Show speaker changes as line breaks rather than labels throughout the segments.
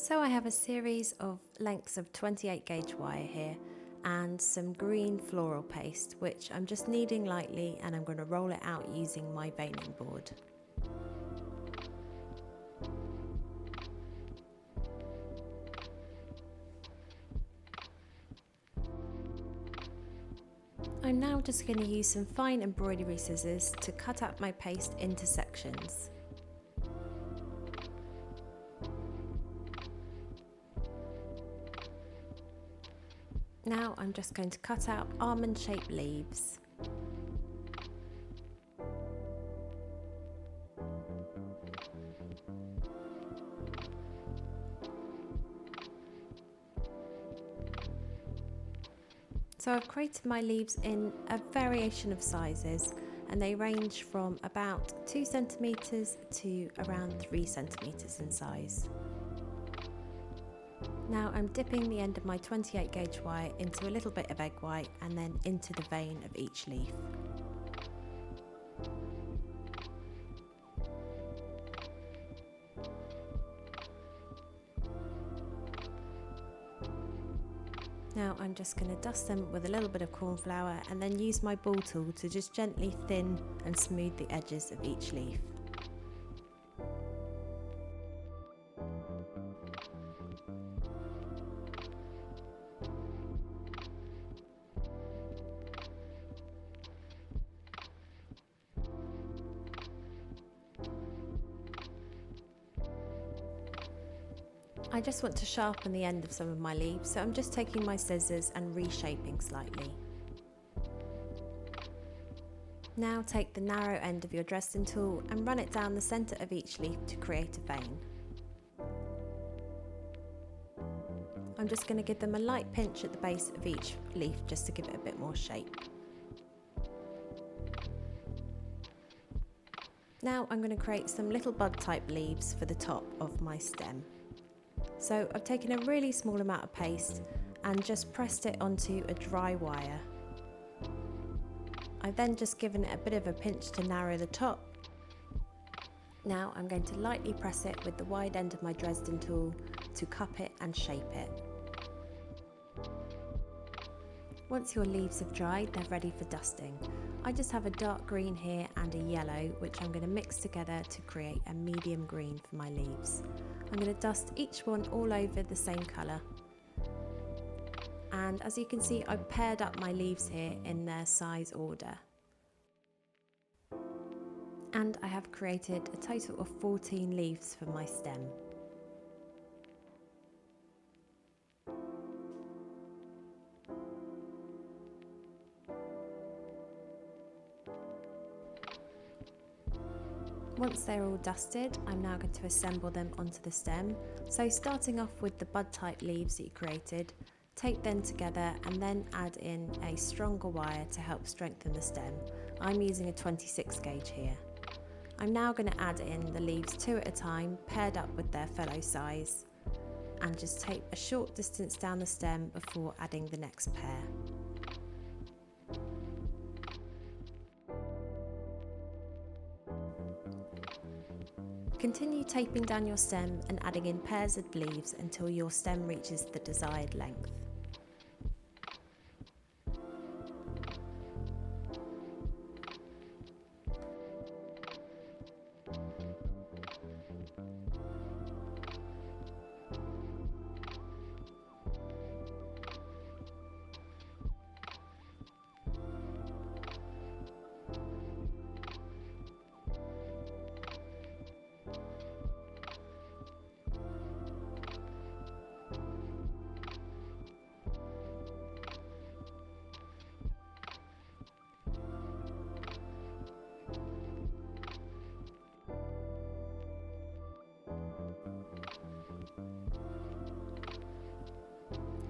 So I have a series of lengths of 28 gauge wire here and some green floral paste, which I'm just kneading lightly, and I'm going to roll it out using my veining board. I'm now just going to use some fine embroidery scissors to cut up my paste into sections. Now I'm just going to cut out almond-shaped leaves. So I've created my leaves in a variation of sizes, and they range from about 2 centimeters to around 3 centimeters in size. Now I'm dipping the end of my 28 gauge wire into a little bit of egg white and then into the vein of each leaf. Now I'm just going to dust them with a little bit of cornflour and then use my ball tool to just gently thin and smooth the edges of each leaf. I just want to sharpen the end of some of my leaves, so I'm just taking my scissors and reshaping slightly. Now take the narrow end of your Dresden tool and run it down the centre of each leaf to create a vein. I'm just going to give them a light pinch at the base of each leaf just to give it a bit more shape. Now I'm going to create some little bud type leaves for the top of my stem. So I've taken a really small amount of paste and just pressed it onto a dry wire. I've then just given it a bit of a pinch to narrow the top. Now I'm going to lightly press it with the wide end of my Dresden tool to cup it and shape it. Once your leaves have dried, they're ready for dusting. I just have a dark green here and a yellow, which I'm going to mix together to create a medium green for my leaves. I'm going to dust each one all over the same colour. And as you can see, I've paired up my leaves here in their size order. And I have created a total of 14 leaves for my stem. Once they're all dusted, I'm now going to assemble them onto the stem. So starting off with the bud type leaves that you created, take them together and then add in a stronger wire to help strengthen the stem. I'm using a 26 gauge here. I'm now going to add in the leaves two at a time, paired up with their fellow size, and just tape a short distance down the stem before adding the next pair. Continue taping down your stem and adding in pairs of leaves until your stem reaches the desired length.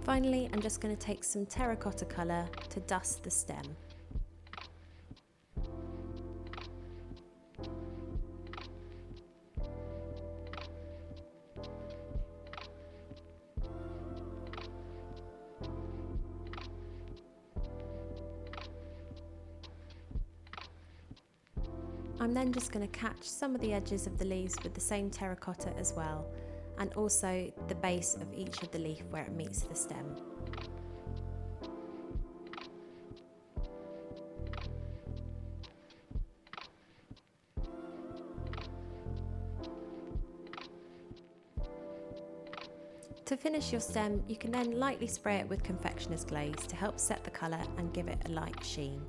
Finally, I'm just going to take some terracotta colour to dust the stem. I'm then just going to catch some of the edges of the leaves with the same terracotta as well, and also the base of each of the leaf where it meets the stem. To finish your stem, you can then lightly spray it with confectioner's glaze to help set the colour and give it a light sheen.